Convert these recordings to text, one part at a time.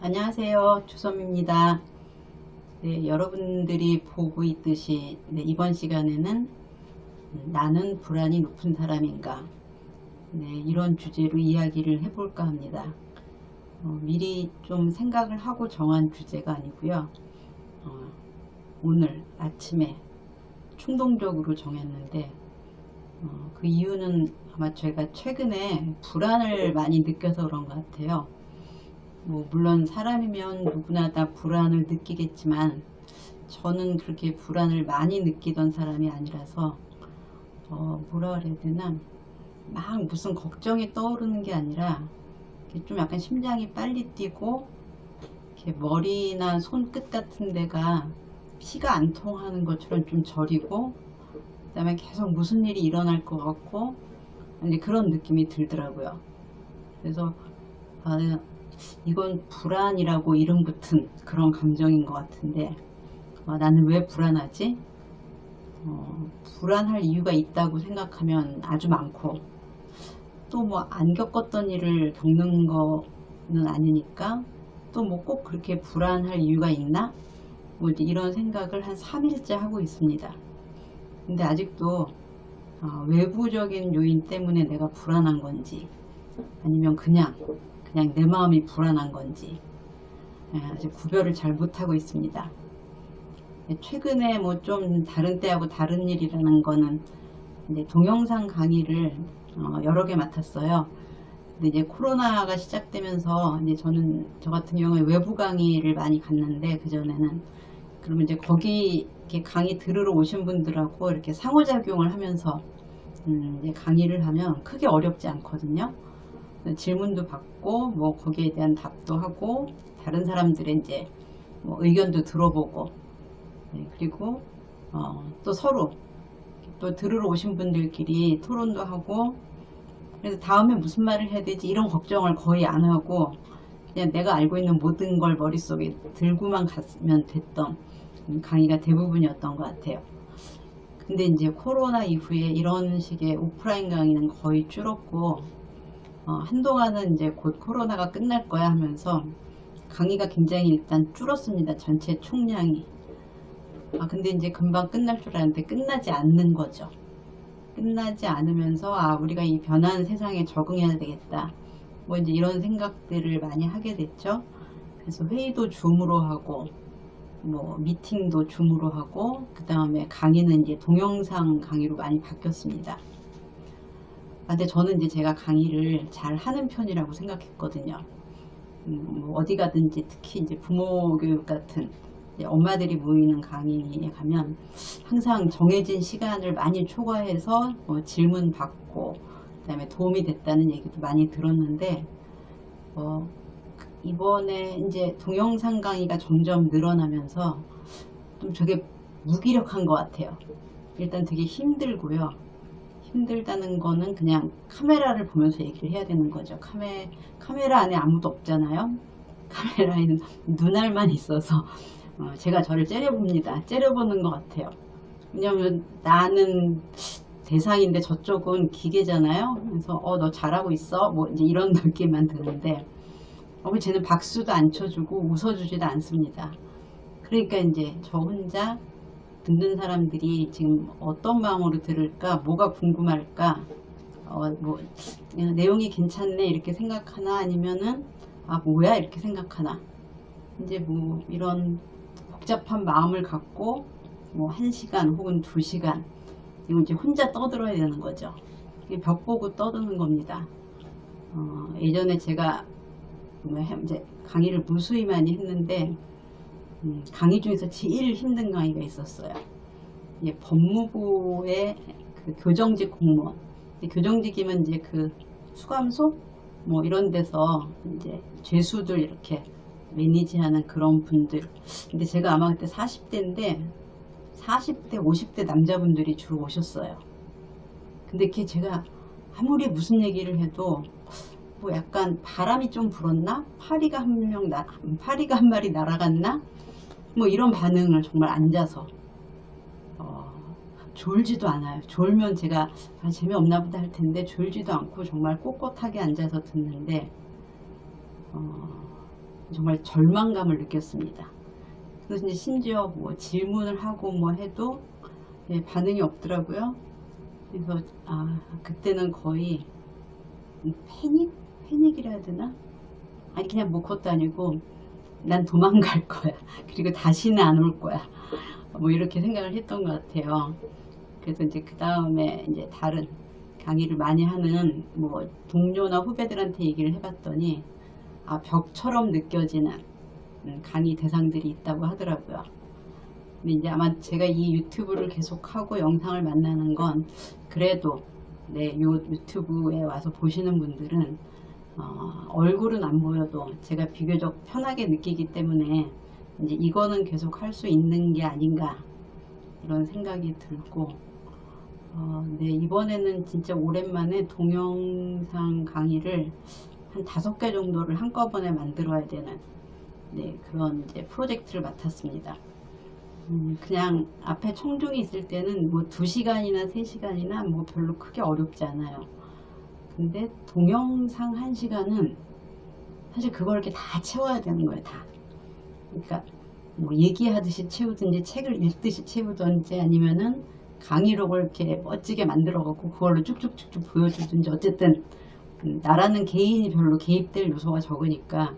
안녕하세요. 주섬입니다. 네, 여러분들이 보고 있듯이 이번 시간에는 나는 불안이 높은 사람인가, 이런 주제로 이야기를 해볼까 합니다. 미리 좀 생각을 하고 정한 주제가 아니고요. 오늘 아침에 충동적으로 정했는데 그 이유는 아마 제가 최근에 불안을 많이 느껴서 그런 것 같아요. 물론 사람이면 누구나 다 불안을 느끼겠지만 저는 그렇게 불안을 많이 느끼던 사람이 아니라서 뭐라 그래야 되나, 막 무슨 걱정이 떠오르는 게 아니라 좀 약간 심장이 빨리 뛰고 이렇게 머리나 손끝 같은 데가 피가 안 통하는 것처럼 좀 저리고, 그 다음에 계속 무슨 일이 일어날 것 같고 이제 그런 느낌이 들더라고요. 그래서 이건 불안이라고 이름 붙은 그런 감정인 것 같은데, 나는 왜 불안하지? 불안할 이유가 있다고 생각하면 아주 많고, 또 안 겪었던 일을 겪는 거는 아니니까 또 꼭 그렇게 불안할 이유가 있나? 이제 이런 생각을 한 3일째 하고 있습니다. 근데 아직도 외부적인 요인 때문에 내가 불안한 건지, 아니면 그냥 내 마음이 불안한 건지 아직 구별을 잘 못하고 있습니다. 최근에 좀 다른 때하고 다른 일이라는 거는 이제 동영상 강의를 여러 개 맡았어요. 근데 이제 코로나가 시작되면서 이제 저 같은 경우에 외부 강의를 많이 갔는데, 그전에는 그러면 이제 거기 이렇게 강의 들으러 오신 분들하고 이렇게 상호작용을 하면서 이제 강의를 하면 크게 어렵지 않거든요. 질문도 받고 거기에 대한 답도 하고, 다른 사람들의 이제 의견도 들어보고, 그리고 또 서로 또 들으러 오신 분들끼리 토론도 하고, 그래서 다음에 무슨 말을 해야 되지 이런 걱정을 거의 안 하고 그냥 내가 알고 있는 모든 걸 머릿속에 들고만 갔으면 됐던 강의가 대부분이었던 것 같아요. 근데 이제 코로나 이후에 이런 식의 오프라인 강의는 거의 줄었고, 한동안은 이제 곧 코로나가 끝날 거야 하면서 강의가 굉장히 일단 줄었습니다. 전체 총량이. 근데 이제 금방 끝날 줄 알았는데 끝나지 않는 거죠. 끝나지 않으면서 우리가 이 변한 세상에 적응해야 되겠다, 이제 이런 생각들을 많이 하게 됐죠. 그래서 회의도 줌으로 하고, 미팅도 줌으로 하고, 그 다음에 강의는 이제 동영상 강의로 많이 바뀌었습니다. 근데 저는 이제 제가 강의를 잘 하는 편이라고 생각했거든요. 어디 가든지 특히 이제 부모 교육 같은 엄마들이 모이는 강의에 가면 항상 정해진 시간을 많이 초과해서 질문 받고, 그 다음에 도움이 됐다는 얘기도 많이 들었는데, 이번에 이제 동영상 강의가 점점 늘어나면서 좀 저게 무기력한 것 같아요. 일단 되게 힘들고요. 힘들다는 거는 그냥 카메라를 보면서 얘기를 해야 되는 거죠. 카메라 안에 아무도 없잖아요. 카메라에는 눈알만 있어서 제가 저를 째려봅니다. 째려보는 것 같아요. 왜냐면 나는 대상인데 저쪽은 기계잖아요. 그래서 너 잘하고 있어, 이제 이런 느낌만 드는데, 쟤는 박수도 안 쳐주고 웃어주지도 않습니다. 그러니까 이제 저 혼자 듣는 사람들이 지금 어떤 마음으로 들을까, 뭐가 궁금할까, 내용이 괜찮네 이렇게 생각하나, 아니면은 뭐야 이렇게 생각하나, 이제 이런 복잡한 마음을 갖고 1시간 혹은 2시간 이거 이제 혼자 떠들어야 되는 거죠. 벽 보고 떠드는 겁니다. 예전에 제가 이제 강의를 무수히 많이 했는데, 강의 중에서 제일 힘든 강의가 있었어요. 법무부의 그 교정직 공무원, 교정직이면 이제 그 수감소 이런 데서 이제 죄수들 이렇게 매니지하는 그런 분들. 근데 제가 아마 그때 40대인데 40대 50대 남자분들이 주로 오셨어요. 근데 이렇게 제가 아무리 무슨 얘기를 해도 약간 바람이 좀 불었나, 파리가 한 마리 날아갔나, 이런 반응을 정말 앉아서, 졸지도 않아요. 졸면 제가 재미없나 보다 할 텐데 졸지도 않고 정말 꼿꼿하게 앉아서 듣는데, 정말 절망감을 느꼈습니다. 그래서 이제 심지어 뭐 질문을 하고 뭐 해도 반응이 없더라고요. 그래서 그때는 거의 패닉이라 해야 되나? 아니 그냥 뭐 그것도 아니고 난 도망갈 거야. 그리고 다시는 안 올 거야. 뭐 이렇게 생각을 했던 것 같아요. 그래서 이제 그 다음에 이제 다른 강의를 많이 하는 뭐 동료나 후배들한테 얘기를 해봤더니 벽처럼 느껴지는 강의 대상들이 있다고 하더라고요. 근데 이제 아마 제가 이 유튜브를 계속하고 영상을 만나는 건 그래도 요 유튜브에 와서 보시는 분들은 얼굴은 안 보여도 제가 비교적 편하게 느끼기 때문에 이제 이거는 계속 할 수 있는 게 아닌가 이런 생각이 들고 네, 이번에는 진짜 오랜만에 동영상 강의를 한 5개 정도를 한꺼번에 만들어야 되는 그런 이제 프로젝트를 맡았습니다. 그냥 앞에 청중이 있을 때는 뭐 2시간이나 3시간이나 뭐 별로 크게 어렵지 않아요. 근데 동영상 1시간은 사실 그걸 이렇게 다 채워야 되는 거예요. 다. 그러니까 뭐 얘기하듯이 채우든지 책을 읽듯이 채우든지 아니면은 강의록을 이렇게 멋지게 만들어 갖고 그걸로 쭉쭉쭉쭉 보여주든지 어쨌든 나라는 개인이 별로 개입될 요소가 적으니까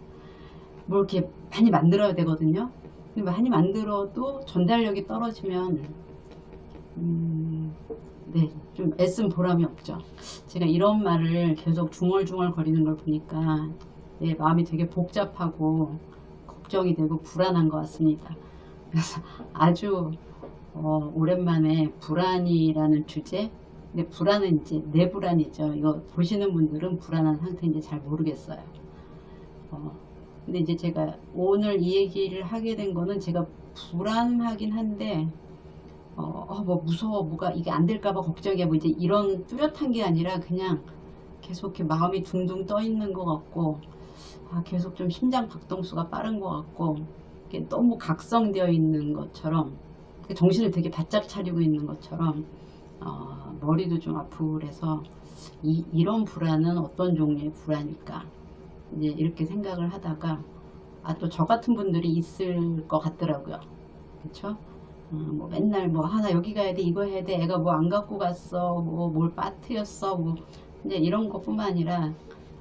뭐 이렇게 많이 만들어야 되거든요. 근데 많이 만들어도 전달력이 떨어지면 네, 좀 애쓴 보람이 없죠. 제가 이런 말을 계속 중얼중얼 거리는 걸 보니까 마음이 되게 복잡하고 걱정이 되고 불안한 것 같습니다. 그래서 아주 오랜만에 불안이라는 주제. 근데 불안은 이제 내 불안이죠. 이거 보시는 분들은 불안한 상태인지 잘 모르겠어요. 근데 이제 제가 오늘 이 얘기를 하게 된 거는 제가 불안하긴 한데 뭐 무서워 뭐가 이게 안 될까봐 걱정이야 뭐 이제 이런 뚜렷한 게 아니라 그냥 계속 이렇게 마음이 둥둥 떠 있는 것 같고 계속 좀 심장 박동수가 빠른 것 같고 너무 각성되어 있는 것처럼 정신을 되게 바짝 차리고 있는 것처럼 머리도 좀 아프고 그래서 이런 불안은 어떤 종류의 불안일까 이제 이렇게 생각을 하다가 또 저 같은 분들이 있을 것 같더라고요. 그쵸? 뭐 맨날 뭐 하나 여기 가야 돼 이거 해야 돼 애가 뭐 안 갖고 갔어 뭐 뭘 빠뜨렸어 뭐 이제 이런 것뿐만 아니라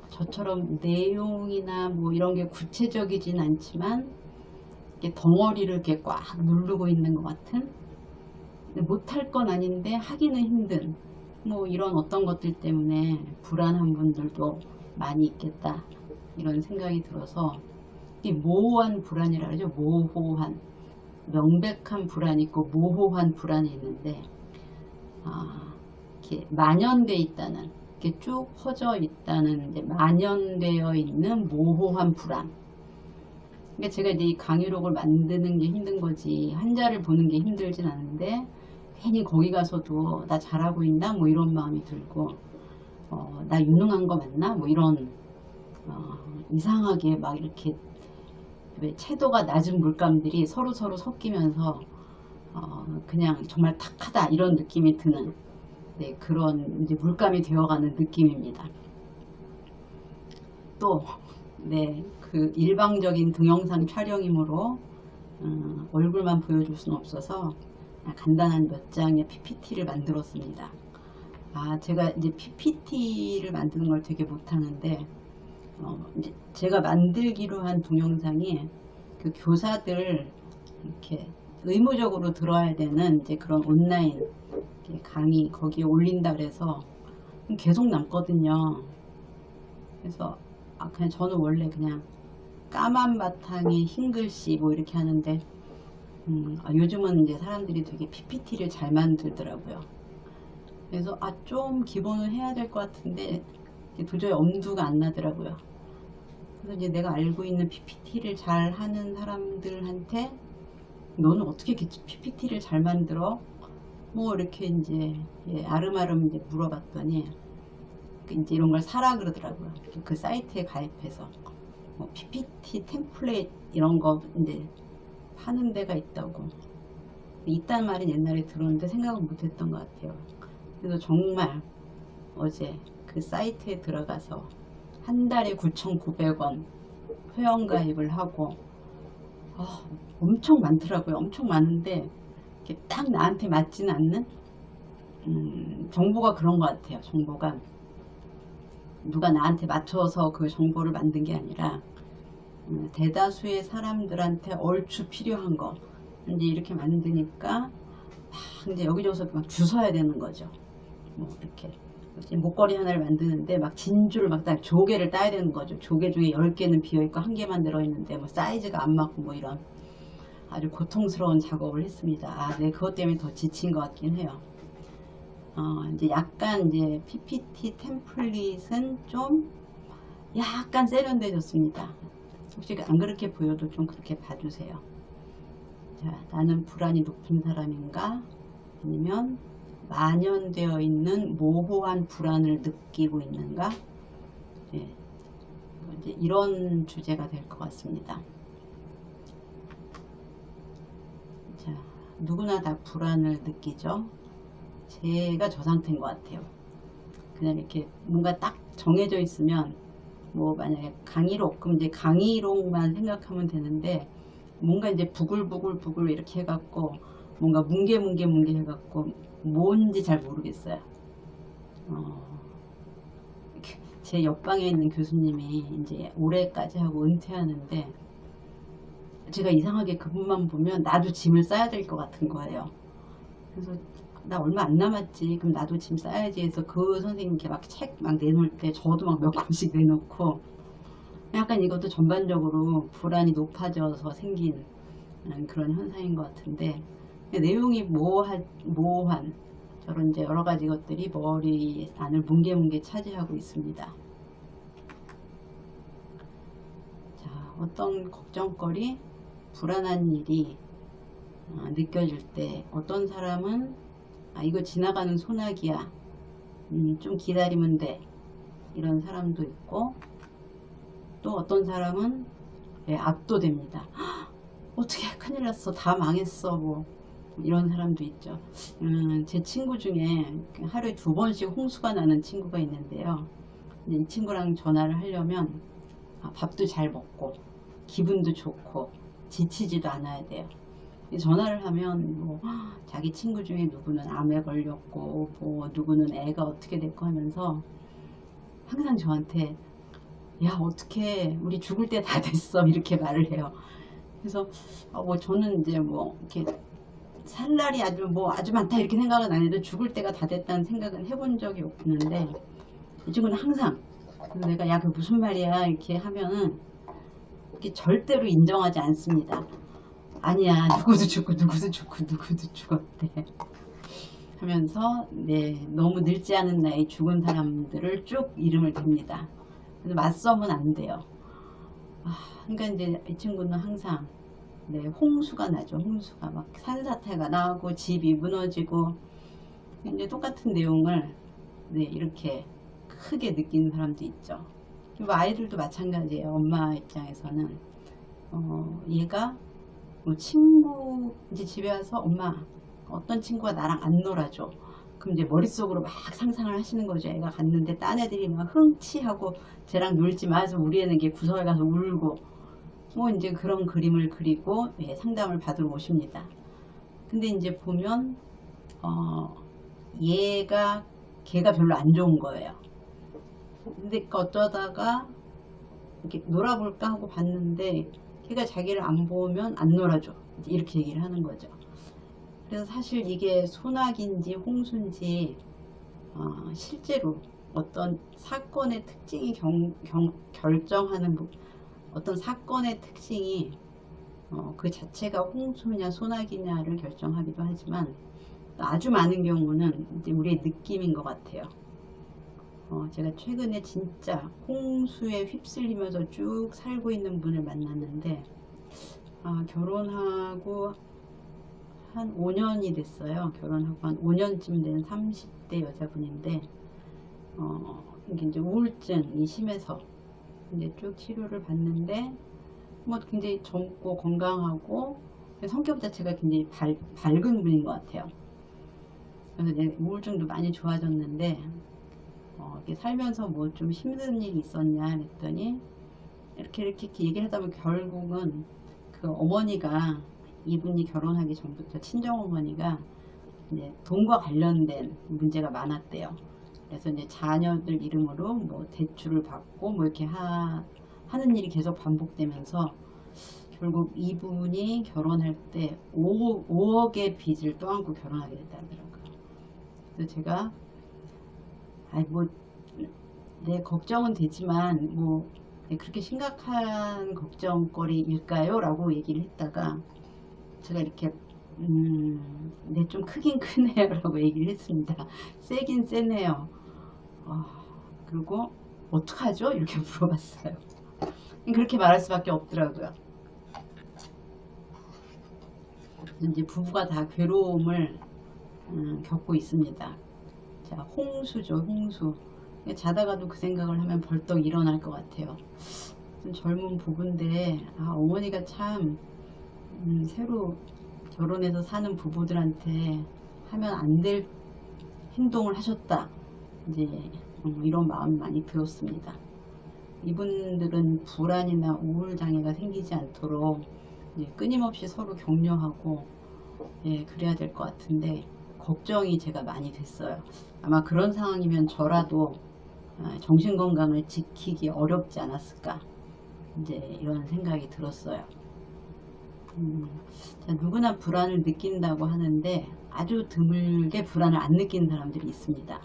저처럼 내용이나 뭐 이런 게 구체적이진 않지만 이렇게 덩어리를 이렇게 꽉 누르고 있는 것 같은 못할 건 아닌데 하기는 힘든 뭐 이런 어떤 것들 때문에 불안한 분들도 많이 있겠다 이런 생각이 들어서 이 모호한 불안이라 그러죠. 모호한 명백한 불안이 있고 모호한 불안이 있는데 이렇게 만연되어 있다는 이렇게 쭉 퍼져 있다는 이제 만연되어 있는 모호한 불안. 그러니까 제가 이제 이 강의록을 만드는 게 힘든 거지 한자를 보는 게 힘들진 않은데 괜히 거기 가서도 나 잘하고 있나 뭐 이런 마음이 들고 나 유능한 거 맞나 뭐 이런 이상하게 막 이렇게 왜 채도가 낮은 물감들이 서로 섞이면서 그냥 정말 탁하다 이런 느낌이 드는 그런 이제 물감이 되어가는 느낌입니다. 또 그 일방적인 동영상 촬영이므로 얼굴만 보여줄 수는 없어서 간단한 몇 장의 PPT를 만들었습니다. 제가 이제 PPT를 만드는 걸 되게 못하는데 이제 제가 만들기로 한 동영상이 그 교사들 이렇게 의무적으로 들어야 되는 이제 그런 온라인 강의 거기에 올린다 그래서 계속 남거든요. 그래서 그냥 저는 원래 그냥 까만 바탕에 흰 글씨 뭐 이렇게 하는데 요즘은 이제 사람들이 되게 PPT를 잘 만들더라고요. 그래서 좀 기본을 해야 될 것 같은데 도저히 엄두가 안 나더라고요. 그래서 이제 내가 알고 있는 PPT를 잘 하는 사람들한테 너는 어떻게 PPT를 잘 만들어? 뭐 이렇게 이제 아름아름 이제 물어봤더니 이제 이런 걸 사라 그러더라고요. 그 사이트에 가입해서 뭐 PPT 템플릿 이런 거 이제 파는 데가 있다고 있다는 말은 옛날에 들었는데 생각은 못했던 것 같아요. 그래서 정말 어제 그 사이트에 들어가서 한 달에 9,900원 회원가입을 하고 엄청 많더라고요. 엄청 많은데 이렇게 딱 나한테 맞지는 않는 정보가 그런 것 같아요. 정보가 누가 나한테 맞춰서 그 정보를 만든 게 아니라 대다수의 사람들한테 얼추 필요한 거 이제 이렇게 만드니까 막 이제 여기저기서 막 주워야 되는 거죠. 뭐 이렇게 목걸이 하나를 만드는데 막 진주를 막 조개를 따야 되는 거죠. 조개 중에 10개는 비어있고 1개만 들어있는데 뭐 사이즈가 안 맞고 뭐 이런 아주 고통스러운 작업을 했습니다. 네, 그것 때문에 더 지친 것 같긴 해요. 이제 약간 이제 PPT 템플릿은 좀 약간 세련되졌습니다. 혹시 안 그렇게 보여도 좀 그렇게 봐주세요. 자, 나는 불안이 높은 사람인가? 아니면 만연되어 있는 모호한 불안을 느끼고 있는가? 예, 이제 이런 주제가 될 것 같습니다. 자, 누구나 다 불안을 느끼죠. 제가 저 상태인 것 같아요. 그냥 이렇게 뭔가 딱 정해져 있으면 뭐 만약에 강의록 그럼 이제 강의록만 생각하면 되는데 뭔가 이제 부글부글 이렇게 해갖고 뭔가 뭉게 해갖고 뭔지 잘 모르겠어요. 제 옆방에 있는 교수님이 이제 올해까지 하고 은퇴하는데 제가 이상하게 그분만 보면 나도 짐을 싸야 될 것 같은 거예요. 그래서 나 얼마 안 남았지 그럼 나도 짐 싸야지 해서 그 선생님께 막 책 막 내놓을 때 저도 막 몇 권씩 내놓고 약간 이것도 전반적으로 불안이 높아져서 생긴 그런 현상인 것 같은데 내용이 모호한 저런 이제 여러 가지 것들이 머리 안을 뭉게뭉게 차지하고 있습니다. 자, 어떤 걱정거리, 불안한 일이 느껴질 때 어떤 사람은 이거 지나가는 소나기야. 좀 기다리면 돼. 이런 사람도 있고 또 어떤 사람은 압도됩니다. 어떻게 큰일 났어. 다 망했어. 뭐 이런 사람도 있죠. 제 친구 중에 하루에 2번씩 홍수가 나는 친구가 있는데요. 이 친구랑 전화를 하려면 밥도 잘 먹고 기분도 좋고 지치지도 않아야 돼요. 전화를 하면 뭐 자기 친구 중에 누구는 암에 걸렸고 뭐 누구는 애가 어떻게 됐고 하면서 항상 저한테 야 어떻게 우리 죽을 때 다 됐어 이렇게 말을 해요. 그래서 뭐 저는 이제 뭐 이렇게 살 날이 아주 많다 이렇게 생각은 안 해도 죽을 때가 다 됐다는 생각은 해본 적이 없는데 이 친구는 항상 그래서 내가 야 그 무슨 말이야 이렇게 하면은 이렇게 절대로 인정하지 않습니다. 아니야 누구도 죽었대 하면서 너무 늙지 않은 나이 죽은 사람들을 쭉 이름을 댑니다. 그래서 맞서면 안 돼요. 그러니까 이제 이 친구는 항상 홍수가 나죠. 홍수가 막 산사태가 나고 집이 무너지고 이제 똑같은 내용을 이렇게 크게 느끼는 사람도 있죠. 뭐 아이들도 마찬가지예요. 엄마 입장에서는 얘가 뭐 친구 이제 집에 와서 엄마 어떤 친구가 나랑 안 놀아줘. 그럼 이제 머릿속으로 막 상상을 하시는 거죠. 애가 갔는데 딴 애들이 막 흥치하고 쟤랑 놀지 마 해서 우리 애는 구석에 가서 울고 뭐 이제 그런 그림을 그리고 상담을 받으러 오십니다. 근데 이제 보면 걔가 별로 안 좋은 거예요. 근데 어쩌다가 이렇게 놀아볼까 하고 봤는데 걔가 자기를 안 보면 안 놀아줘. 이렇게 얘기를 하는 거죠. 그래서 사실 이게 소나기인지 홍수인지 실제로 어떤 사건의 특징이 결정하는 어떤 사건의 특징이 그 자체가 홍수냐 소나기냐를 결정하기도 하지만 아주 많은 경우는 이제 우리의 느낌인 것 같아요. 제가 최근에 진짜 홍수에 휩쓸리면서 쭉 살고 있는 분을 만났는데 결혼하고 한 5년이 됐어요. 결혼하고 한 5년쯤 된 30대 여자분인데 이게 이제 우울증이 심해서 이제 쭉 치료를 받는데 뭐 굉장히 젊고 건강하고 성격 자체가 굉장히 밝은 분인 것 같아요. 그래서 이제 우울증도 많이 좋아졌는데 이렇게 살면서 뭐 좀 힘든 일이 있었냐 그랬더니 이렇게 얘기를 하다 보면 결국은 그 어머니가, 이분이 결혼하기 전부터 친정어머니가 이제 돈과 관련된 문제가 많았대요. 그래서 이제 자녀들 이름으로 뭐 대출을 받고 뭐 이렇게 하는 일이 계속 반복되면서 결국 이분이 결혼할 때 5억의 빚을 떠안고 결혼하게 됐다더라고요. 그래서 제가 뭐 내 걱정은 되지만 뭐 그렇게 심각한 걱정거리일까요? 라고 얘기를 했다가 제가 이렇게 네, 좀 크긴 크네요 라고 얘기를 했습니다. 세긴 세네요. 그리고 어떡하죠? 이렇게 물어봤어요. 그렇게 말할 수밖에 없더라고요. 이제 부부가 다 괴로움을 겪고 있습니다. 자, 홍수죠, 홍수. 자다가도 그 생각을 하면 벌떡 일어날 것 같아요. 젊은 부부인데 어머니가 참 새로 결혼해서 사는 부부들한테 하면 안 될 행동을 하셨다. 이제 이런 마음이 많이 들었습니다. 이분들은 불안이나 우울장애가 생기지 않도록 끊임없이 서로 격려하고 그래야 될 것 같은데 걱정이 제가 많이 됐어요. 아마 그런 상황이면 저라도 정신건강을 지키기 어렵지 않았을까, 이제 이런 생각이 들었어요. 누구나 불안을 느낀다고 하는데 아주 드물게 불안을 안 느끼는 사람들이 있습니다.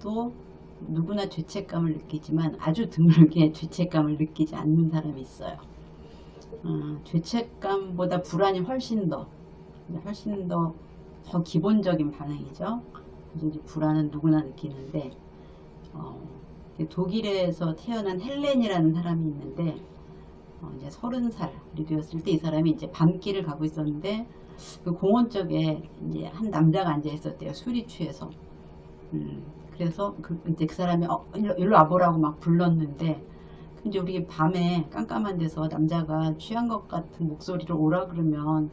또 누구나 죄책감을 느끼지만 아주 드물게 죄책감을 느끼지 않는 사람이 있어요. 죄책감보다 불안이 훨씬 더 기본적인 반응이죠. 그래서 이제 불안은 누구나 느끼는데 독일에서 태어난 헬렌이라는 사람이 있는데 이제 30살이 되었을 때 이 사람이 이제 밤길을 가고 있었는데 그 공원 쪽에 이제 한 남자가 앉아 있었대요. 술이 취해서. 그래서 이제 그 사람이 일로 와보라고 막 불렀는데 이제 우리 밤에 깜깜한 데서 남자가 취한 것 같은 목소리로 오라 그러면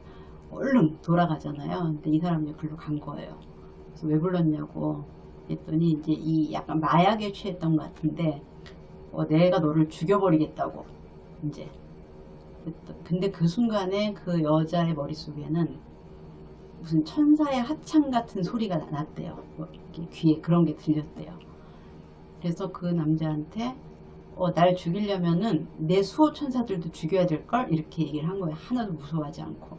얼른 돌아가잖아요. 근데 이 사람이 글로 간 거예요. 그래서 왜 불렀냐고 했더니 이제 이 약간 마약에 취했던 것 같은데 내가 너를 죽여버리겠다고 이제. 근데 그 순간에 그 여자의 머릿속에는 무슨 천사의 합창 같은 소리가 났대요. 귀에 그런 게 들렸대요. 그래서 그 남자한테 날 죽이려면은 내 수호 천사들도 죽여야 될걸? 이렇게 얘기를 한 거예요. 하나도 무서워하지 않고.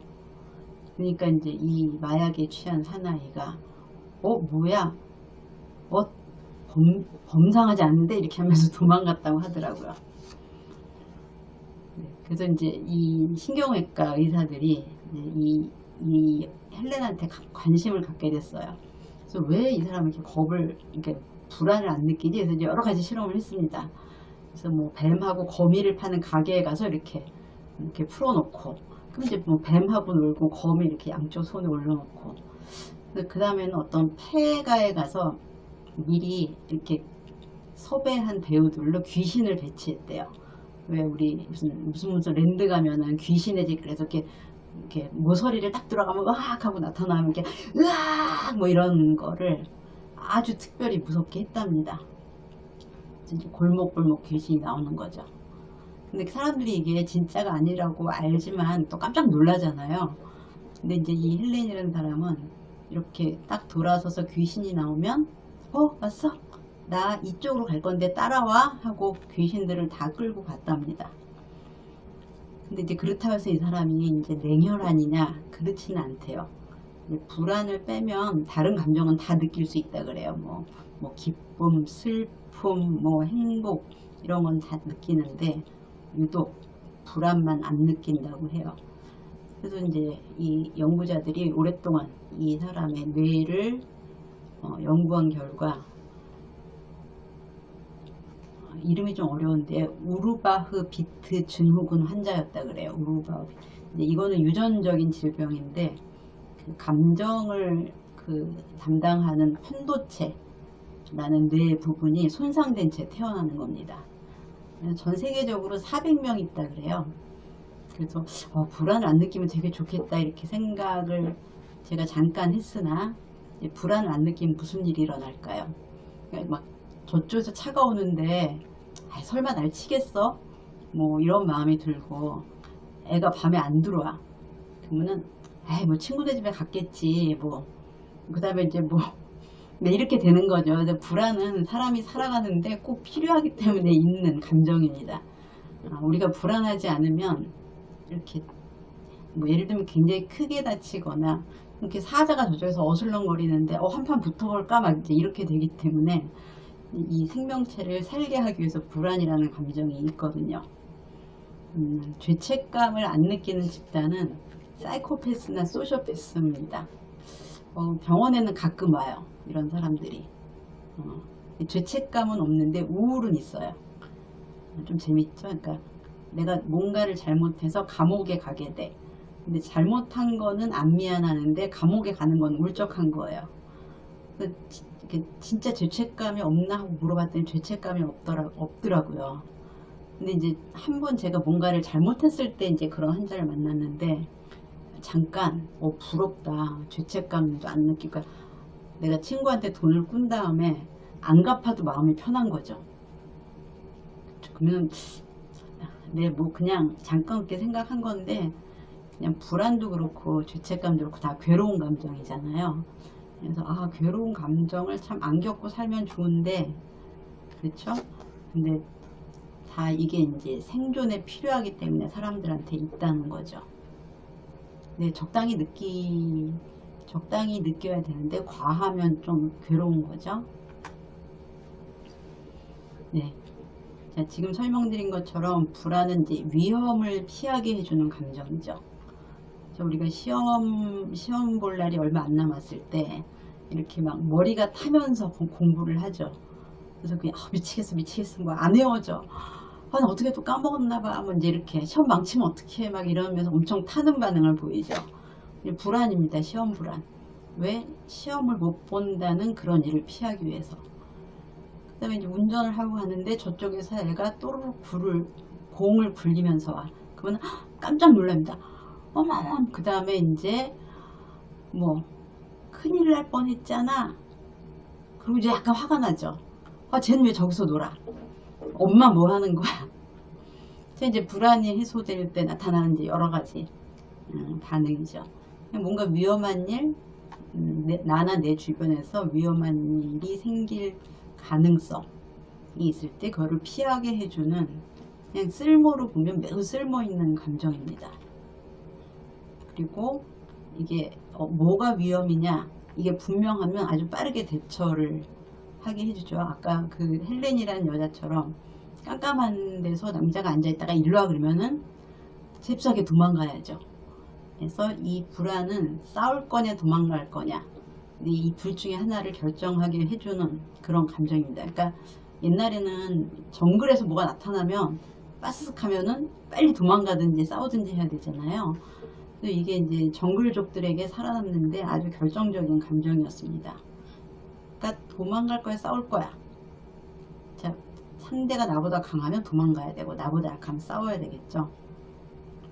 그러니까 이제 이 마약에 취한 사나이가 뭐야? 범상하지 않은데? 이렇게 하면서 도망갔다고 하더라고요. 그래서 이제 이 신경외과 의사들이 이 헬렌한테 관심을 갖게 됐어요. 그래서 왜 이 사람은 이렇게 이렇게 불안을 안 느끼지? 그래서 이제 여러 가지 실험을 했습니다. 그래서 뭐 뱀하고 거미를 파는 가게에 가서 이렇게 풀어놓고, 그럼 이제 뭐 뱀하고 놀고 거미 이렇게 양쪽 손에 올려놓고, 그 다음에는 어떤 폐가에 가서 미리 이렇게 섭외한 배우들로 귀신을 배치했대요. 왜 우리 무슨 랜드 가면은 귀신의 집, 그래서 이렇게 모서리를 딱 들어가면 으악 하고 나타나면 이렇게 으악 뭐 이런 거를 아주 특별히 무섭게 했답니다. 진짜 골목골목 귀신이 나오는 거죠. 근데 사람들이 이게 진짜가 아니라고 알지만 또 깜짝 놀라잖아요. 근데 이제 이 헬렌이라는 사람은 이렇게 딱 돌아서서 귀신이 나오면 왔어? 나 이쪽으로 갈 건데 따라와 하고 귀신들을 다 끌고 갔답니다. 근데 이제 그렇다고 해서 이 사람이 이제 냉혈한이냐, 그렇지는 않대요. 불안을 빼면 다른 감정은 다 느낄 수 있다 그래요. 뭐 기쁨, 슬픔, 뭐 행복 이런 건 다 느끼는데 유독 불안만 안 느낀다고 해요. 그래서 이제 이 연구자들이 오랫동안 이 사람의 뇌를 연구한 결과 이름이 좀 어려운데 우르바흐 비트 증후군 환자였다 그래요. 우르바흐 비트. 이거는 유전적인 질병인데 그 감정을 담당하는 편도체라는 뇌 부분이 손상된 채 태어나는 겁니다. 전 세계적으로 400명 있다 그래요. 그래서 불안을 안 느끼면 되게 좋겠다 이렇게 생각을 제가 잠깐 했으나 불안을 안 느끼면 무슨 일이 일어날까요? 막 저쪽에서 차가 오는데 설마 날 치겠어? 뭐 이런 마음이 들고 애가 밤에 안 들어와. 그러면은 에이 뭐 친구네 집에 갔겠지 뭐 그 다음에 이제 뭐 네, 이렇게 되는 거죠. 그래서 불안은 사람이 살아가는데 꼭 필요하기 때문에 있는 감정입니다. 우리가 불안하지 않으면 이렇게 뭐 예를 들면 굉장히 크게 다치거나 이렇게 사자가 저쪽에서 어슬렁거리는데 한판 붙어볼까 막 이제 이렇게 되기 때문에 이 생명체를 살게 하기 위해서 불안이라는 감정이 있거든요. 죄책감을 안 느끼는 집단은 사이코패스나 소시오패스입니다. 병원에는 가끔 와요. 이런 사람들이. 죄책감은 없는데 우울은 있어요. 좀 재밌죠? 그러니까 내가 뭔가를 잘못해서 감옥에 가게 돼. 근데 잘못한 거는 안 미안하는데 감옥에 가는 건 울적한 거예요. 진짜 죄책감이 없나 하고 물어봤더니 죄책감이 없더라고요. 근데 이제 한번 제가 뭔가를 잘못했을 때 이제 그런 환자를 만났는데 잠깐 부럽다. 죄책감도 안 느끼고 내가 친구한테 돈을 꾼 다음에 안 갚아도 마음이 편한 거죠. 그러면 뭐 그냥 잠깐 그렇게 생각한 건데 그냥 불안도 그렇고 죄책감도 그렇고 다 괴로운 감정이잖아요. 그래서 괴로운 감정을 참 안 겪고 살면 좋은데 그렇죠? 근데 다 이게 이제 생존에 필요하기 때문에 사람들한테 있다는 거죠. 네, 적당히 느껴야 되는데 과하면 좀 괴로운 거죠. 네. 자, 지금 설명드린 것처럼 불안은 이제 위험을 피하게 해주는 감정이죠. 우리가 시험 볼 날이 얼마 안 남았을 때 이렇게 막 머리가 타면서 공부를 하죠. 그래서 그냥 미치겠어 뭐 안 외워져. 나 어떻게 또 까먹었나봐. 뭐 이제 이렇게 시험 망치면 어떡해 막 이러면서 엄청 타는 반응을 보이죠. 불안입니다. 시험 불안. 왜? 시험을 못 본다는 그런 일을 피하기 위해서. 그 다음에 이제 운전을 하고 가는데 저쪽에서 애가 또르륵 공을 굴리면서 와. 그러면 깜짝 놀랍니다. 어머, 그 다음에 이제 뭐 큰일 날 뻔했잖아. 그리고 이제 약간 화가 나죠. 쟤는 왜 저기서 놀아? 엄마 뭐 하는 거야? 이제 불안이 해소될 때 나타나는 이제 여러 가지 반응이죠. 뭔가 위험한 일, 나나 내 주변에서 위험한 일이 생길 가능성이 있을 때 그거를 피하게 해주는 그냥 쓸모로 보면 매우 쓸모 있는 감정입니다. 그리고 이게 뭐가 위험이냐 이게 분명하면 아주 빠르게 대처를 하게 해주죠. 아까 그 헬렌이라는 여자처럼 깜깜한 데서 남자가 앉아있다가 일로와 그러면은 잽싸게 도망가야죠. 그래서 이 불안은 싸울 거냐 도망갈 거냐 이 둘 중에 하나를 결정하게 해주는 그런 감정입니다. 그러니까 옛날에는 정글에서 뭐가 나타나면 빠스슥 하면은 빨리 도망가든지 싸우든지 해야 되잖아요. 그래서 이게 이제 정글족들에게 살아남는데 아주 결정적인 감정이었습니다. 그러니까 도망갈 거야 싸울 거야. 자, 상대가 나보다 강하면 도망가야 되고 나보다 약하면 싸워야 되겠죠.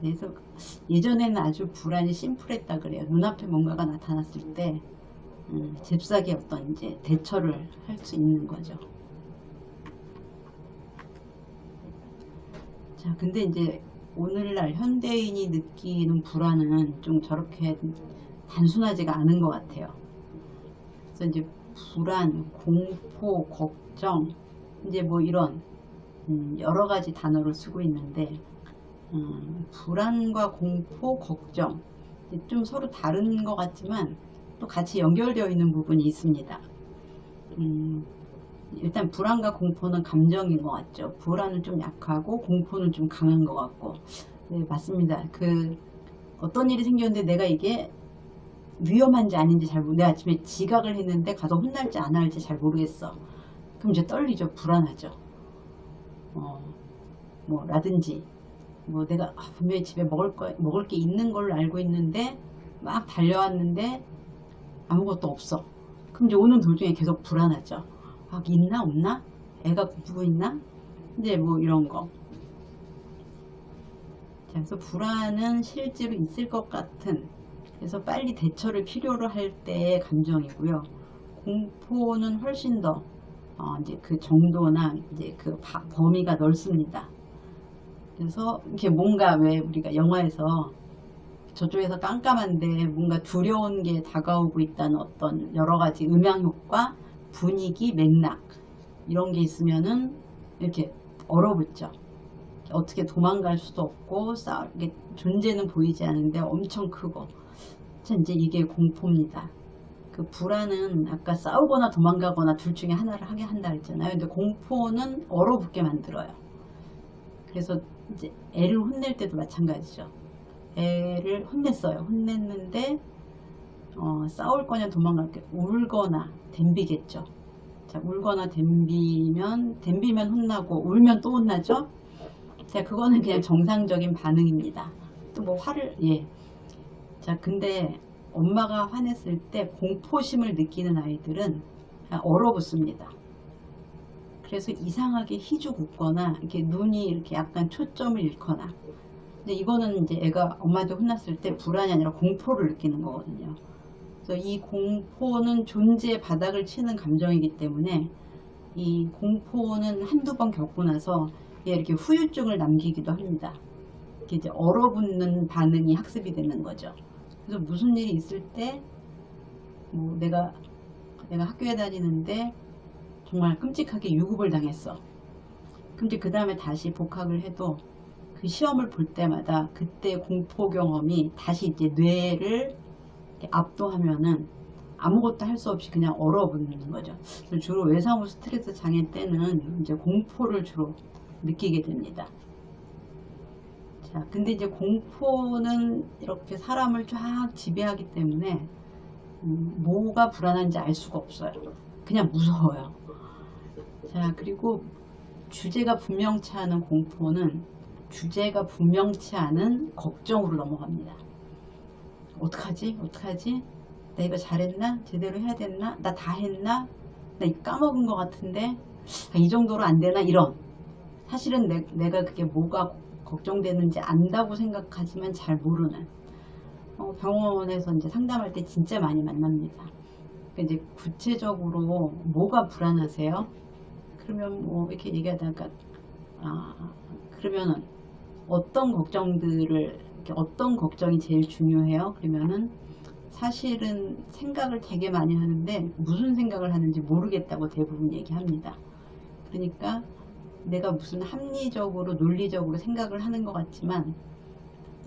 그래서 예전에는 아주 불안이 심플했다 그래요. 눈앞에 뭔가가 나타났을 때 잽싸게 어떤 이제 대처를 할 수 있는 거죠. 자, 근데 이제 오늘날 현대인이 느끼는 불안은 좀 저렇게 단순하지가 않은 것 같아요. 그래서 이제 불안, 공포, 걱정, 이제 뭐 이런 여러 가지 단어를 쓰고 있는데 불안과 공포, 걱정 좀 서로 다른 것 같지만 또 같이 연결되어 있는 부분이 있습니다. 일단 불안과 공포는 감정인 것 같죠. 불안은 좀 약하고 공포는 좀 강한 것 같고. 네, 맞습니다. 어떤 일이 생겼는데 내가 이게 위험한지 아닌지 잘 모르겠어. 내가 아침에 지각을 했는데 가서 혼날지 안 할지 잘 모르겠어. 그럼 이제 떨리죠. 불안하죠. 뭐 라든지 뭐 내가 분명히 집에 먹을 게 있는 걸로 알고 있는데 막 달려왔는데 아무것도 없어. 그럼 이제 오는 도중에 계속 불안하죠. 있나 없나? 애가 굶고 있나? 이제 뭐 이런 거. 자, 그래서 불안은 실제로 있을 것 같은, 그래서 빨리 대처를 필요로 할 때의 감정이고요. 공포는 훨씬 더 이제 그 정도나 이제 그 범위가 넓습니다. 그래서 이렇게 뭔가 왜 우리가 영화에서 저쪽에서 깜깜한데 뭔가 두려운 게 다가오고 있다는 어떤 여러 가지 음향 효과, 분위기, 맥락 이런 게 있으면은 이렇게 얼어붙죠. 어떻게 도망갈 수도 없고 이게 존재는 보이지 않는데 엄청 크고. 이제 이게 공포입니다. 그 불안은 아까 싸우거나 도망가거나 둘 중에 하나를 하게 한다 했잖아요. 근데 공포는 얼어붙게 만들어요. 그래서 이제 애를 혼낼 때도 마찬가지죠. 애를 혼냈어요. 혼냈는데 싸울 거냐 도망갈 게 울거나 덤비겠죠. 자, 울거나 덤비면 혼나고 울면 또 혼나죠. 자, 그거는 그냥 정상적인 반응입니다. 또 뭐 화를 자, 근데 엄마가 화냈을 때 공포심을 느끼는 아이들은 그냥 얼어붙습니다. 그래서 이상하게 희죽 웃거나 이렇게 눈이 이렇게 약간 초점을 잃거나. 근데 이거는 이제 애가 엄마한테 혼났을 때 불안이 아니라 공포를 느끼는 거거든요. 그래서 이 공포는 존재의 바닥을 치는 감정이기 때문에 이 공포는 한두 번 겪고 나서 이렇게 후유증을 남기기도 합니다. 이렇게 이제 얼어붙는 반응이 학습이 되는 거죠. 그래서 무슨 일이 있을 때 뭐 내가 학교에 다니는데 정말 끔찍하게 유급을 당했어. 근데 그 다음에 다시 복학을 해도 그 시험을 볼 때마다 그때 공포 경험이 다시 이제 뇌를 압도하면은 아무것도 할 수 없이 그냥 얼어붙는 거죠. 주로 외상후 스트레스 장애 때는 이제 공포를 주로 느끼게 됩니다. 자, 근데 이제 공포는 이렇게 사람을 쫙 지배하기 때문에 뭐가 불안한지 알 수가 없어요. 그냥 무서워요. 자, 그리고 주제가 분명치 않은 공포는 주제가 분명치 않은 걱정으로 넘어갑니다. 어떡하지? 어떡하지? 나 이거 잘했나? 제대로 해야 됐나? 나 다 했나? 나 이거 까먹은 것 같은데? 이 정도로 안 되나? 이런. 사실은 내가 그게 뭐가 걱정되는지 안다고 생각하지만 잘 모르는. 병원에서 이제 상담할 때 진짜 많이 만납니다. 그러니까 이제 구체적으로 뭐가 불안하세요? 그러면 뭐 이렇게 얘기하다가 그러면은 어떤 어떤 걱정이 제일 중요해요? 그러면은 사실은 생각을 되게 많이 하는데 무슨 생각을 하는지 모르겠다고 대부분 얘기합니다. 그러니까 내가 무슨 합리적으로 논리적으로 생각을 하는 것 같지만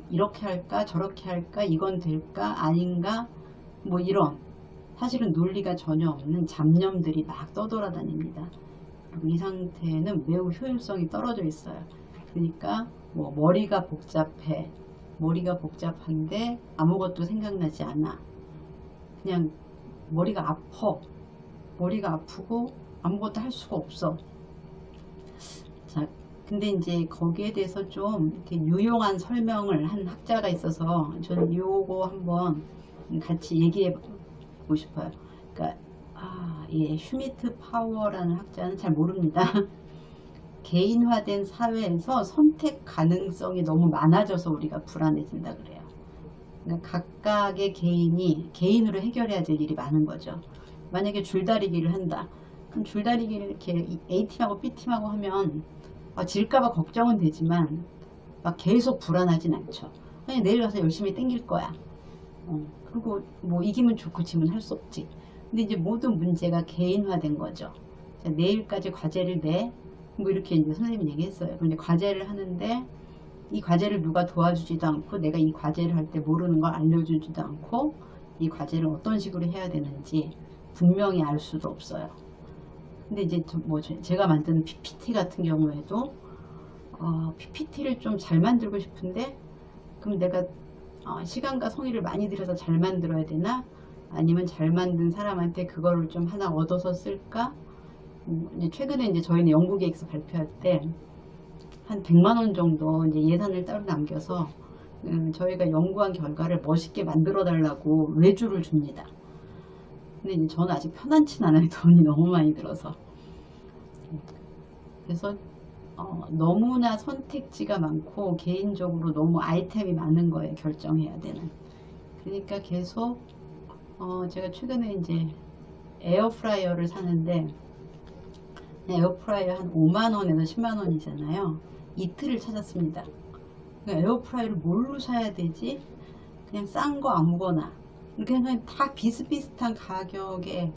이렇게 할까 저렇게 할까 이건 될까 아닌가 뭐 이런 사실은 논리가 전혀 없는 잡념들이 막 떠돌아다닙니다. 그리고 이 상태는 매우 효율성이 떨어져 있어요. 그러니까 뭐 머리가 복잡한데 아무것도 생각나지 않아. 그냥 머리가 아프고 아무것도 할 수가 없어. 자, 근데 이제 거기에 대해서 좀 이렇게 유용한 설명을 한 학자가 있어서 저는 요거 한번 같이 얘기해 보고 싶어요. 그러니까 슈미트 파워라는 학자는 잘 모릅니다. 개인화된 사회에서 선택 가능성이 너무 많아져서 우리가 불안해진다 그래요. 그러니까 각각의 개인으로 해결해야 될 일이 많은 거죠. 만약에 줄다리기를 한다. 그럼 줄다리기를 이렇게 A팀하고 B팀하고 하면 질까봐 걱정은 되지만 막 계속 불안하진 않죠. 그냥 내일 가서 열심히 땡길 거야. 그리고 뭐 이기면 좋고 지면 할 수 없지. 근데 이제 모든 문제가 개인화된 거죠. 자, 내일까지 과제를 내. 뭐 이렇게 이제 선생님이 얘기했어요. 근데 과제를 하는데 이 과제를 누가 도와주지도 않고 내가 이 과제를 할 때 모르는 걸 알려주지도 않고 이 과제를 어떤 식으로 해야 되는지 분명히 알 수도 없어요. 근데 이제 제가 만드는 PPT 같은 경우에도 PPT를 좀 잘 만들고 싶은데 그럼 내가 시간과 성의를 많이 들여서 잘 만들어야 되나? 아니면 잘 만든 사람한테 그거를 좀 하나 얻어서 쓸까? 이제 최근에 이제 저희는 연구계획서 발표할 때 한 100만원 정도 이제 예산을 따로 남겨서 저희가 연구한 결과를 멋있게 만들어 달라고 외주를 줍니다. 근데 이제 저는 아직 편안치 않아요. 돈이 너무 많이 들어서. 그래서 너무나 선택지가 많고 개인적으로 너무 아이템이 많은 거예요. 결정해야 되는. 그러니까 계속 제가 최근에 이제 에어프라이어를 사는데 에어프라이어 한 5만원에서 10만원이잖아요. 이틀을 찾았습니다. 그러니까 에어프라이어를 뭘로 사야 되지? 그냥 싼 거 아무거나. 그냥 다 비슷비슷한 가격에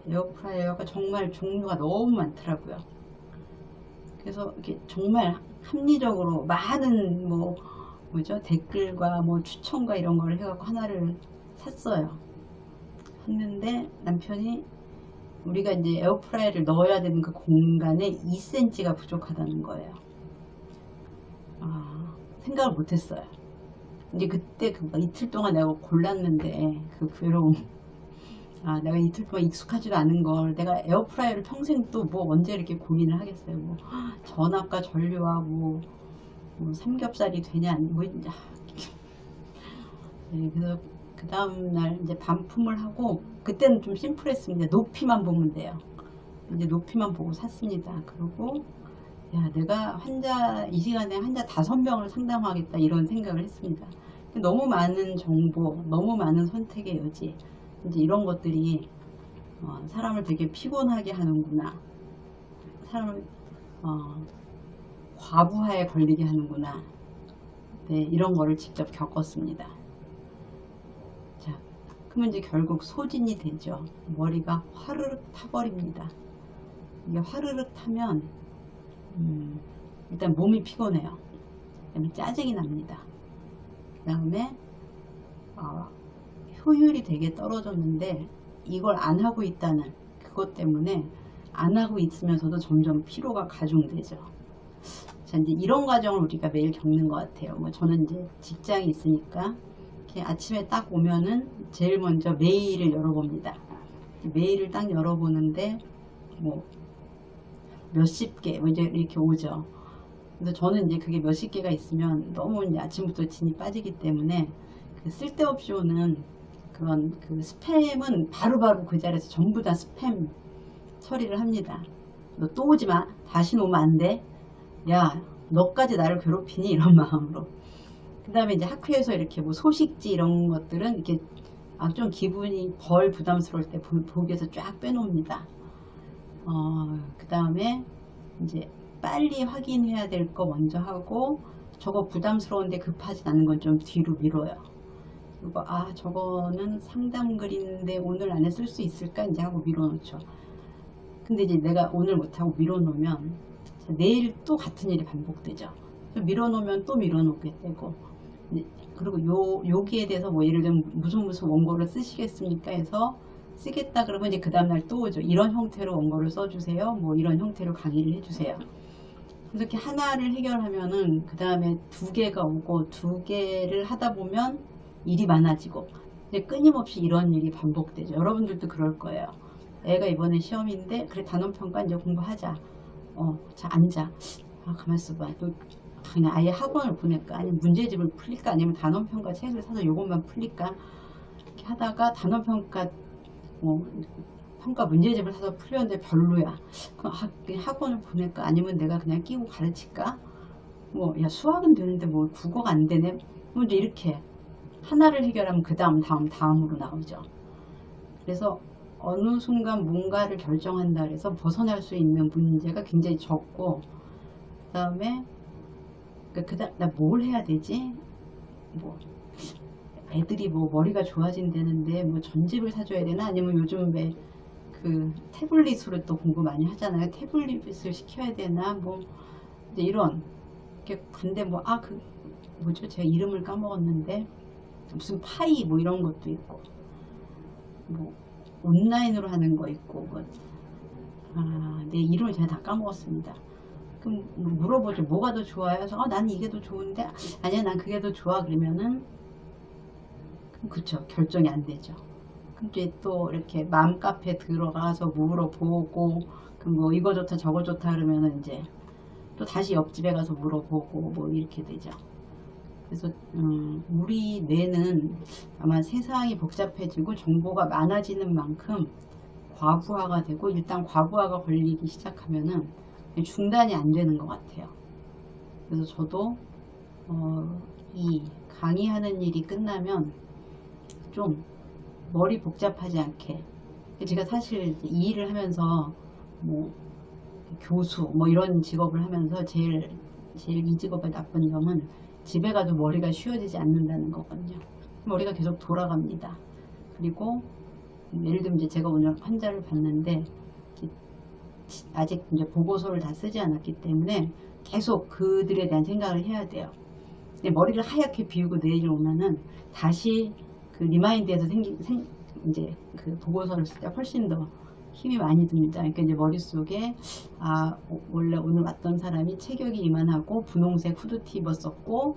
에어프라이어가 정말 종류가 너무 많더라고요. 그래서 이게 정말 합리적으로 많은 뭐죠? 댓글과 뭐 추천과 이런 걸 해갖고 하나를 샀어요. 샀는데 남편이 우리가 이제 에어프라이어를 넣어야 되는 그 공간에 2cm가 부족하다는 거예요. 생각을 못했어요. 이제 그때 이틀 동안 내가 골랐는데 그 괴로움. 내가 이틀 동안 익숙하지도 않은 걸 내가 에어프라이어를 평생 또 뭐 언제 이렇게 고민을 하겠어요. 뭐 전압과 전류와 뭐 삼겹살이 되냐 뭐 이제 네, 그래서 그 다음날 이제 반품을 하고 그때는 좀 심플했습니다. 높이만 보면 돼요. 이제 높이만 보고 샀습니다. 그리고 야, 내가 환자 이 시간에 환자 5명을 상담하겠다 이런 생각을 했습니다. 너무 많은 정보, 너무 많은 선택의 여지, 이제 이런 것들이 사람을 되게 피곤하게 하는구나. 사람을 과부하에 걸리게 하는구나. 네, 이런 거를 직접 겪었습니다. 자, 그러면 이제 결국 소진이 되죠. 머리가 화르륵 타버립니다. 이게 화르륵 타면 일단 몸이 피곤해요. 그다음에 짜증이 납니다. 그 다음에 효율이 되게 떨어졌는데 이걸 안 하고 있다는 그것 때문에 안 하고 있으면서도 점점 피로가 가중되죠. 자, 이제 이런 과정을 우리가 매일 겪는 것 같아요. 뭐 저는 이제 직장이 있으니까 이렇게 아침에 딱 오면은 제일 먼저 메일을 열어봅니다. 메일을 딱 열어보는데 뭐 몇십 개 뭐 이제 이렇게 오죠. 그래서 저는 이제 그게 몇십 개가 있으면 너무 이제 아침부터 진이 빠지기 때문에 그 쓸데없이 오는 그런 그 스팸은 바로바로 그 자리에서 전부 다 스팸 처리를 합니다. 너 또 오지 마. 다시 오면 안 돼. 야, 너까지 나를 괴롭히니? 이런 마음으로. 그 다음에 이제 학교에서 이렇게 뭐 소식지 이런 것들은 이렇게 좀 기분이 덜 부담스러울 때 보기 위해서 쫙 빼놓습니다. 그 다음에 이제 빨리 확인해야 될 거 먼저 하고 저거 부담스러운데 급하지 않은 건 좀 뒤로 미뤄요. 그리고 저거는 상담글인데 오늘 안에 쓸 수 있을까 이제 하고 밀어놓죠. 근데 이제 내가 오늘 못하고 밀어놓으면 내일 또 같은 일이 반복되죠. 밀어놓으면 또 밀어놓게 되고, 그리고 여기에 대해서 뭐 예를 들면 무슨 원고를 쓰시겠습니까 해서 쓰겠다 그러면 이제 그 다음날 또 오죠. 이런 형태로 원고를 써주세요. 뭐 이런 형태로 강의를 해주세요. 이렇게 하나를 해결하면은 그 다음에 2개가 오고 2개를 하다 보면 일이 많아지고 이제 끊임없이 이런 일이 반복되죠. 여러분들도 그럴 거예요. 애가 이번에 시험인데 그래 단원평가 이제 공부하자. 자 앉아. 가만있어 봐. 또 그냥 아예 학원을 보낼까 아니면 문제집을 풀릴까 아니면 단원평가 책을 사서 요것만 풀릴까 이렇게 하다가 단원평가 평가 문제집을 사서 풀렸는데 별로야. 그럼 그냥 학원을 보낼까 아니면 내가 그냥 끼고 가르칠까. 야 수학은 되는데 뭐 국어가 안 되네. 뭐 이제 이렇게 하나를 해결하면 그 다음으로 나오죠. 그래서 어느 순간 뭔가를 결정한다 해서 벗어날 수 있는 문제가 굉장히 적고, 그 다음에 나 뭘 해야 되지? 뭐 애들이 뭐 머리가 좋아진다는데 뭐 전집을 사줘야 되나 아니면 요즘 왜 그 태블릿으로 또 공부 많이 하잖아요. 태블릿을 시켜야 되나 뭐 이제 이런 근데 뭐죠? 제가 이름을 까먹었는데 무슨 파이 뭐 이런 것도 있고 뭐 온라인으로 하는 거 있고 내 이름을 제가 다 까먹었습니다. 그럼 물어보죠. 뭐가 더 좋아요? 그래서 나는 이게 더 좋은데 아니야 난 그게 더 좋아 그러면은 그쵸 결정이 안 되죠. 그럼 이제 또 이렇게 맘카페 들어가서 물어보고 그럼 뭐 이거 좋다 저거 좋다 그러면은 이제 또 다시 옆집에 가서 물어보고 뭐 이렇게 되죠. 그래서 우리 뇌는 아마 세상이 복잡해지고 정보가 많아지는 만큼 과부하가 되고 일단 과부하가 걸리기 시작하면은 중단이 안 되는 것 같아요. 그래서 저도 이 강의하는 일이 끝나면 좀 머리 복잡하지 않게 제가 사실 이 일을 하면서 뭐 교수 뭐 이런 직업을 하면서 제일 이 직업의 나쁜 점은 집에 가도 머리가 쉬어지지 않는다는 거거든요. 머리가 계속 돌아갑니다. 그리고 예를 들면 이제 제가 오늘 환자를 봤는데 아직 이제 보고서를 다 쓰지 않았기 때문에 계속 그들에 대한 생각을 해야 돼요. 머리를 하얗게 비우고 내일 오면은 다시 그 리마인드에서 이제 그 보고서를 쓸 때 훨씬 더 힘이 많이 듭니다. 그러니까 이제 머릿속에 원래 오늘 왔던 사람이 체격이 이만하고 분홍색 후드티 입었었고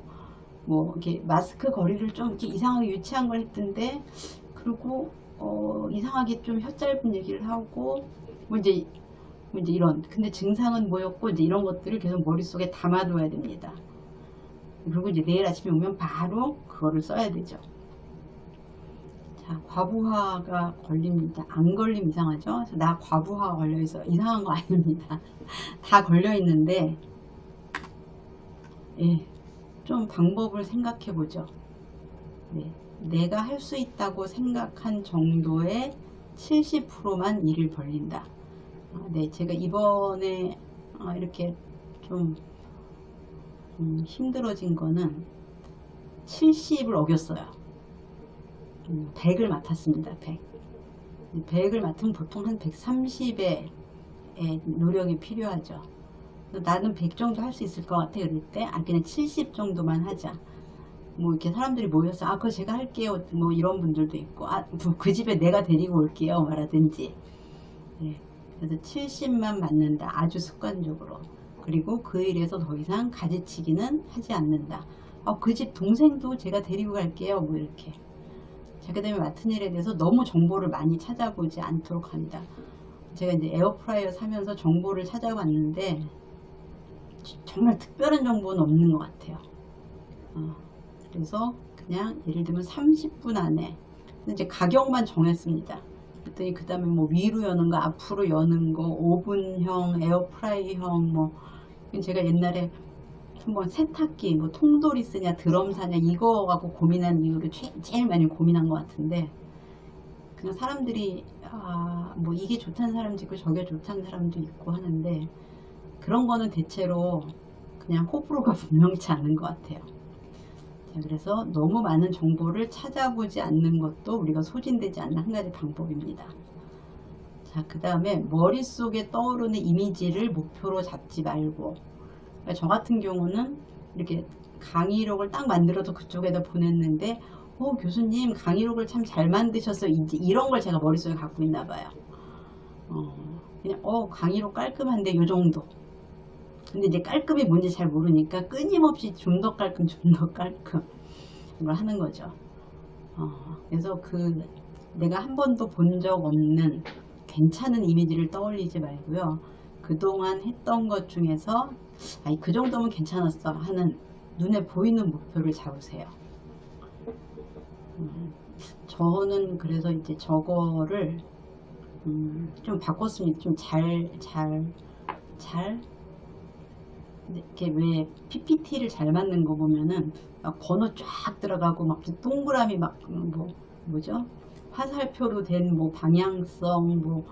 뭐 이렇게 마스크 거리를 좀 이렇게 이상하게 유치한 걸 했던데 그리고 이상하게 좀 혀 짧은 얘기를 하고 뭐 이제 이런 근데 증상은 뭐였고 이제 이런 것들을 계속 머릿속에 담아둬야 됩니다. 그리고 이제 내일 아침에 오면 바로 그거를 써야 되죠. 자, 과부하가 걸립니다. 안 걸리면 이상하죠? 나 과부하가 걸려있어. 이상한 거 아닙니다. 다 걸려있는데, 예, 좀 방법을 생각해 보죠. 네, 내가 할 수 있다고 생각한 정도의 70%만 일을 벌린다. 네, 제가 이번에 이렇게 좀 힘들어진 거는 70을 어겼어요. 100을 맡았습니다. 100을 맡으면 보통 한 130의 노력이 필요하죠. 나는 100 정도 할 수 있을 것 같아. 그럴 때 그냥 70 정도만 하자. 뭐 이렇게 사람들이 모여서 그거 제가 할게요. 뭐 이런 분들도 있고 그 집에 내가 데리고 올게요. 말하든지. 네, 그래서 70만 맞는다. 아주 습관적으로. 그리고 그 일에서 더 이상 가지치기는 하지 않는다. 그 집 동생도 제가 데리고 갈게요. 뭐 이렇게. 자, 그 다음에 맡은 일에 대해서 너무 정보를 많이 찾아보지 않도록 합니다. 제가 이제 에어프라이어 사면서 정보를 찾아봤는데 정말 특별한 정보는 없는 것 같아요. 그래서 그냥 예를 들면 30분 안에 이제 가격만 정했습니다. 그랬더니 그 다음에 뭐 위로 여는 거, 앞으로 여는 거, 오븐형, 에어프라이형 뭐 제가 옛날에 한번 세탁기 뭐 통돌이 쓰냐 드럼 사냐 이거 갖고 고민한 이유로 제일 많이 고민한 것 같은데 그냥 사람들이 뭐 이게 좋다는 사람도 있고 저게 좋다는 사람도 있고 하는데 그런 거는 대체로 그냥 호불호가 분명치 않은 것 같아요. 자, 그래서 너무 많은 정보를 찾아보지 않는 것도 우리가 소진되지 않는 한 가지 방법입니다. 자, 그 다음에 머릿속에 떠오르는 이미지를 목표로 잡지 말고 저 같은 경우는 이렇게 강의록을 딱 만들어서 그쪽에다 보냈는데 교수님 강의록을 참 잘 만드셨어요. 이제 이런 걸 제가 머릿속에 갖고 있나 봐요. 그냥 강의록 깔끔한데 요 정도. 근데 이제 깔끔이 뭔지 잘 모르니까 끊임없이 좀 더 깔끔 걸 하는 거죠. 그래서 내가 한 번도 본 적 없는 괜찮은 이미지를 떠올리지 말고요. 그동안 했던 것 중에서 그 정도면 괜찮았어 하는 눈에 보이는 목표를 잡으세요. 저는 그래서 이제 저거를 좀 바꿨습니다. 좀 이렇게 왜 PPT를 잘 만든 거 보면은 막 번호 쫙 들어가고 막 동그라미 막 뭐죠? 화살표로 된 뭐 방향성 뭐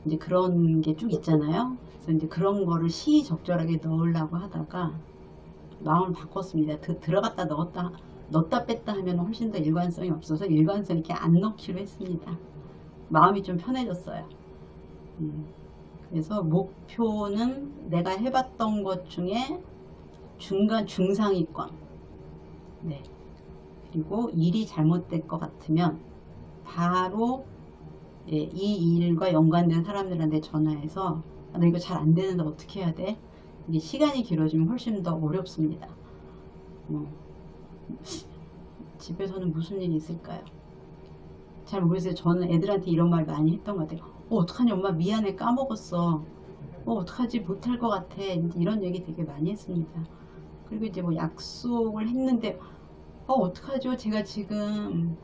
이제 그런 게 쭉 있잖아요. 그래서 이제 그런 거를 시적절하게 넣으려고 하다가 마음을 바꿨습니다. 들어갔다 넣었다 뺐다 하면 훨씬 더 일관성이 없어서 일관성 있게 안 넣기로 했습니다. 마음이 좀 편해졌어요. 그래서 목표는 내가 해봤던 것 중에 중상위권. 네. 그리고 일이 잘못될 것 같으면 바로 이 일과 연관된 사람들한테 전화해서 나 이거 잘 안 되는데 어떻게 해야 돼? 이게 시간이 길어지면 훨씬 더 어렵습니다. 집에서는 무슨 일이 있을까요? 잘 모르겠어요. 저는 애들한테 이런 말 많이 했던 것 같아요. 어떡하니 엄마 미안해 까먹었어. 어떡하지 못할 것 같아. 이런 얘기 되게 많이 했습니다. 그리고 이제 뭐 약속을 했는데 어떡하죠? 제가 지금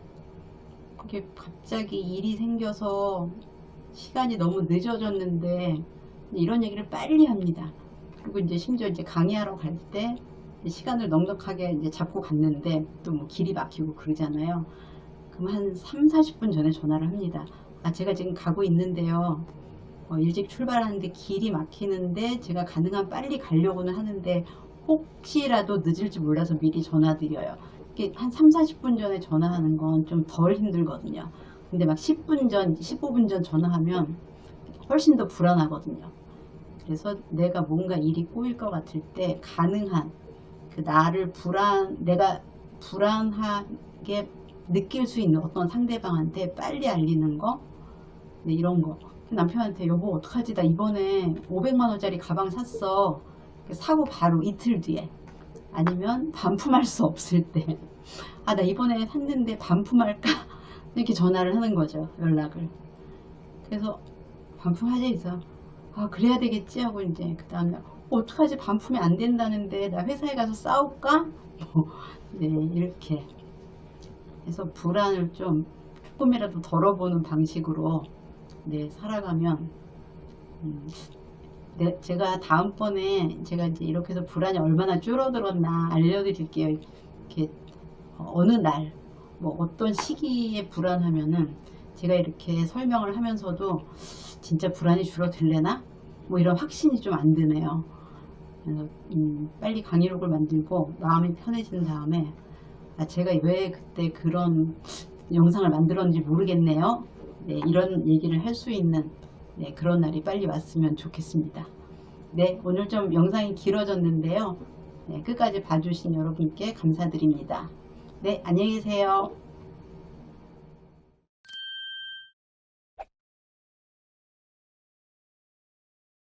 이렇게 갑자기 일이 생겨서 시간이 너무 늦어졌는데 이런 얘기를 빨리 합니다. 그리고 이제 심지어 이제 강의하러 갈 때 시간을 넉넉하게 이제 잡고 갔는데 또 뭐 길이 막히고 그러잖아요. 그럼 한 3, 40분 전에 전화를 합니다. 제가 지금 가고 있는데요. 일찍 출발하는데 길이 막히는데 제가 가능한 빨리 가려고는 하는데 혹시라도 늦을지 몰라서 미리 전화드려요. 이게 한 3, 40분 전에 전화하는 건 좀 덜 힘들거든요. 근데 막 10분 전, 15분 전 전화하면 훨씬 더 불안하거든요. 그래서 내가 뭔가 일이 꼬일 것 같을 때 가능한 내가 불안하게 느낄 수 있는 어떤 상대방한테 빨리 알리는 거, 네, 이런 거. 남편한테 여보 어떡하지? 나 이번에 500만 원짜리 가방 샀어. 사고 바로 이틀 뒤에. 아니면 반품할 수 없을 때. 아, 나 이번에 샀는데 반품할까? 이렇게 전화를 하는 거죠. 연락을. 그래서 반품하자 해서 아 그래야 되겠지 하고 이제 그 다음에 어떡하지 반품이 안 된다는데 나 회사에 가서 싸울까? 네 이렇게 해서 불안을 좀 조금이라도 덜어보는 방식으로 네 살아가면 네, 제가 다음번에 제가 이제 이렇게 해서 불안이 얼마나 줄어들었나 알려드릴게요. 이렇게 어느 날 뭐 어떤 시기에 불안하면은 제가 이렇게 설명을 하면서도 진짜 불안이 줄어들래나? 뭐 이런 확신이 좀 안 드네요. 그래서 빨리 강의록을 만들고 마음이 편해진 다음에 제가 왜 그때 그런 영상을 만들었는지 모르겠네요. 네, 이런 얘기를 할 수 있는 네, 그런 날이 빨리 왔으면 좋겠습니다. 네, 오늘 좀 영상이 길어졌는데요. 네, 끝까지 봐주신 여러분께 감사드립니다. 네, 안녕히 계세요.